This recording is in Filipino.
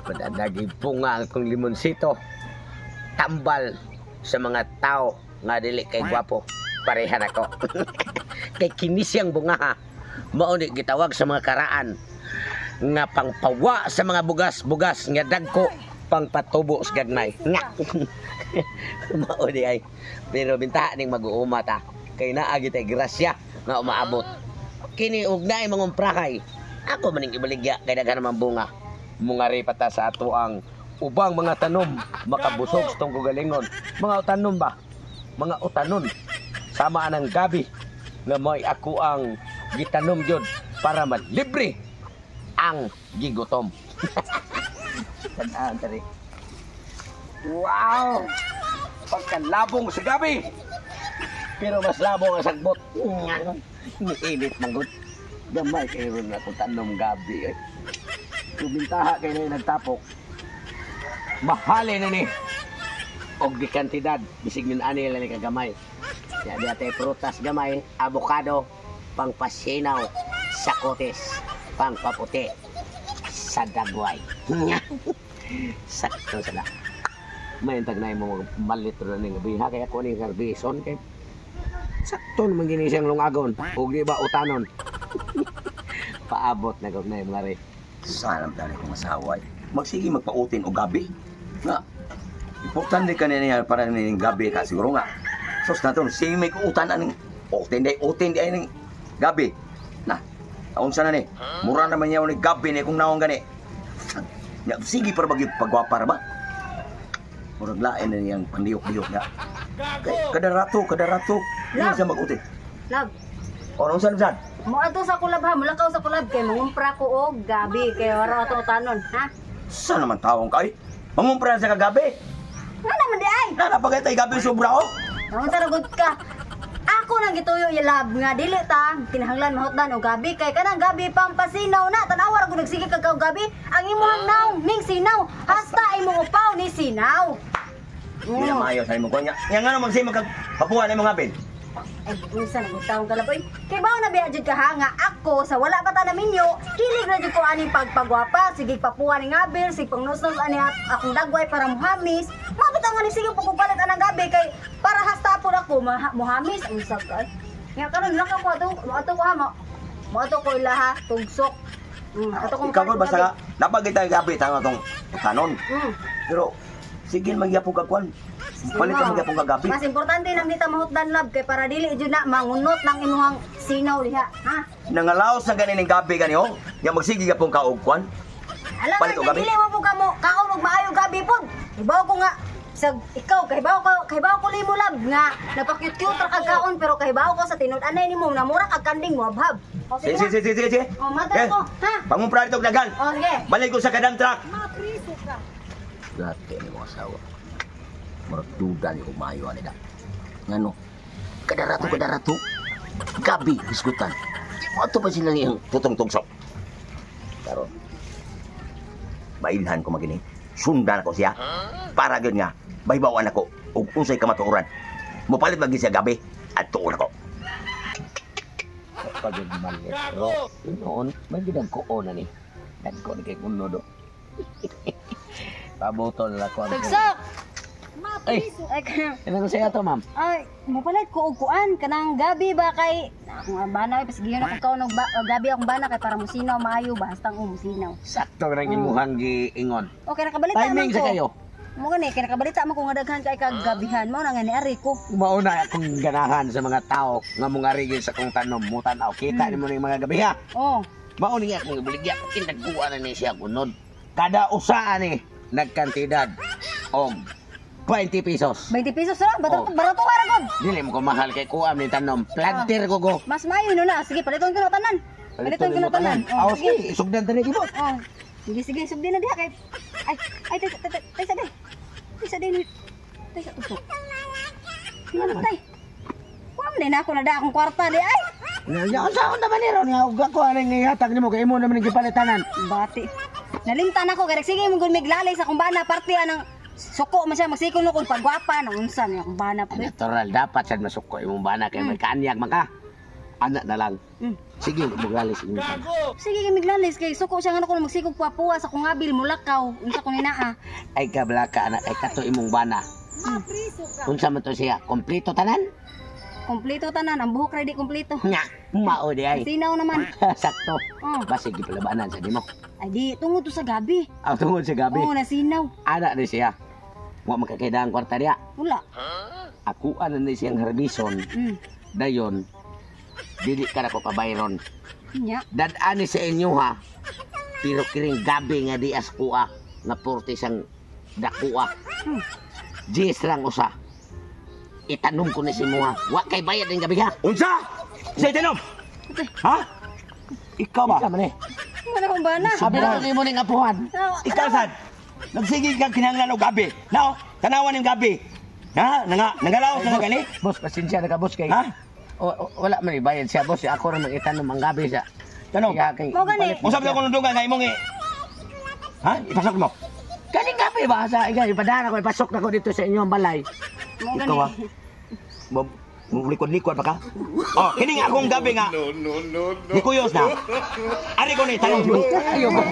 Naging ang kong limonsito. Tambal sa mga tao nga dili kay gwapo. Parehan ako. Kay kinisiyang bunga ha. Mauni gitawag sa mga karaan nga pangpawa sa mga bugas-bugas nga dagko pangpatubo sa gagmay. Nga. Mauni ay. Pero bintaha ning mag-uumat ha. Kay naagi tay grasya nga umaabot. Kini ugnay mangumprahay. Ako maning ibaligya kay daghan naman bunga. Mungari pata sa ato ang ubang mga tanom makabusog sa tong gugalingon. Mga utanon ba? Mga utanon. Sama anang gabi nga may ako ang gitanom jud para malibre ang gigutom. Tandaan tari. Wow! Pagkalabong sa gabi. Pero mas labong ang sagbot. Init manggod. Gamay kayo na kung tanom gabi. Kubintaha kayo na nagtapok. Mahali na ni. Og di kantidad. Bisig yun ani lang ni kagamay. Kaya di ate prutas gamay. Avocado. Pangpasinaw. Sakotes. Pangpaputi. Sa dagway. Sakto sila. May intag na yung malitro na ng biha. Kaya kung yung karbison. Kaya sakto naman ginisang lungagon. O di ba utanon. Paabot na kung na yung mga rin. Sana dali kong masaway. Magsige magpautin o gabi. Nga. Importante ka niya para nining gabi ka siguro nga. Sos na ito, sige may kuutan na ning utin di ay ning gabi. Na, taon sana ni. Mura naman niya ni gabi ni kung naong gani. Sige para bagi pagwapar ba? Murag lain na niyang pandiyok-diyok nga. Kadarato. Hindi siya mag-utin. Love. O, nung saan? Mo ato sa kulab ha, mulakaw sa kulab kay mangumpra ko og gabi kay wala ato utanon, ha? Saan naman taong kay? Mangumpra sa kagabi. Nga naman di ay. Napagay tayo gabi sobra o. Ang taragot ka. Ako nang gituyo yung lab nga dili ta kinahanglan mahutdan og gabi kay kanang gabi pampasinaw na tanawa ra gud nagsige kag gabi ang imong naw ning sinaw hasta imong upaw ni sinaw. Hindi na maayo sa imong kunya. Nga nga naman siya magpapuhan ng mga bin. Ay, minsan nagutawang kalaboy. Kay bao na biya jud ka ha nga ako sa wala pa ta na minyo, kilig na jud ko aning pagpagwapa, sige papuan ni Abel, sige pangnusnos ani akong dagway para muhamis. Mabot ang ani sige pagpalit anang gabi kay para hasta pud ako muhamis ang sagay. Nga karon laka ko ato ko ha mo ato ko ilaha tugsok. Ato ko ikaw basta napagay tayo gabi tanong tong tanon. Pero sige magyapon ka kwan. Palit ka magyapon ka gabi. Mas importante nang dita mahutdan lab kay para dili jud na mangunot ng imuhang sinaw diha, ha? Nangalaos na ganin gabi gani oh. Nga magsige ka pong kaog kwan. Alam Palit mo o gabi? dili mo pud kamo kaon og maayo gabi pud. Ibaw ko nga sa ikaw kay baw ko limo lab nga napakute-cute ra kag kaon pero kay baw ko sa tinud-anay nimo na mura kag kanding mo abhab. Sige. Oh, matay ko, ha? Pangumpra dito dagan. Oh, sige. Balik ko sa kadam truck. Mapriso ka. Dati ni mga asawa. Murag duda ni umayo ani da. Ngano? Kadarato. Gabi isgutan. Ato pa sila niyang tutong-tungsok. Pero mailhan ko magini. Sundan ako siya. Para gyud nga baybawan ako ug unsay kamatuoran. Mopalit lagi siya gabi at tuon ako. Pagod malitro. Noon, may gidang kuon na ni. Nagko ni kay kuno do. Pabutol na ko. Tugsok. Ay, ano sa to, ma'am? Ay, mapalit ko og kuan kanang gabi ba kay akong bana pasigiyon ako kaon og gabi akong bana kay para musinaw maayo basta ang musinaw. Sakto nang imuhang giingon. Okay, nakabalita man ko. Timing sa kayo. Mo gani kay nakabalita man ko nga daghan kay kag gabihan mo na nga ni ari ko. Mauna akong ganahan sa mga tao nga mong arigin sa kong tanom mo tanaw. Kita ni mo ng mga gabi ha. Oh. Mauni nga akong ibaligya. Kinagkuha na ni siya kunod. Kada usa ni nagkantidad og 20 pesos. 20 pesos ra, barato ra gud. Dili mo ko mahal kay kuam ni tanom. Planter ko go. Mas maayo no na. Sige, paliton ko na tanan. Paliton ko na tanan. Oh, sige, isugdan tani ibot. Oh. Sige, sugdi na diha kay ay tay sa day. Tay sa day. Tay sa tusok. Ano tay? Kuam din ako na da akong kwarta di ay. Nya sa naman ni ron nga ug ako anang ihatag nimo kay imo naman gipalitanan. Bati. Nalimtan ako kay sige mo gud miglalay sa akong bana parte anang suko man siya magsikon ko pagwapa nang unsa niya akong bana pa. Natural dapat sad masuko imong bana kay may kaanyag man ka. Anak na lang. Mm. Sige, magalis inyo. Sige kay miglalis kay suko siya nga ako magsikog puwa sa kong abil mulakaw unsa ko ninaa. Ay kablaka anak, ay kato imong bana. Unsa man to siya? Kompleto tanan? Kompleto tanan ang buhok ready kompleto. Nya, mao di ay. Sinaw naman. Sakto. Oh. Basi gipalabanan sa nimo. Ay di tungod to sa gabi. Aw tungod sa gabi. Oo nasinaw. Anak ni siya. Wa makakaidaang kwarta diya. Wala. Ako ano ni siyang harbison. Mm. Dayon, dili ka na ko kabayron. Nya. Dadaan ni sa inyo ha. Pero kiring gabi nga di as kuha. Nga porte sang dakuha. Hmm. Jis lang usa. Itanong ko ni si Muha. Wa kay bayad ng gabi ha. Unsa? Sa itinom? Ate, Ha? Ikaw ba? Ikaw man eh. wala akong bana. Sabi na ni mo ning apuhan. Ikaw sad. Nagsige kang kinahanglan og gabi. Now, tanawan ng gabi. Ha? Nangalaw sa gani? Boss, pasensya na ka boss kay. Ha? Wala man bayad siya boss. Ako ra mag-itanong ang gabi siya. Tanong. Kaya kay. Mo gani. Usab na ko nung dugan nga imong Ha? Ipasok mo. Kaning gabi ba sa ipadara ko ipasok na ko dito sa inyong balay. Mo Ikaw ha? gani. Likod-likod pa ka? Oh, kining akong gabi nga. Nikuyos na. Ari ko ni tanong. Ayo ba?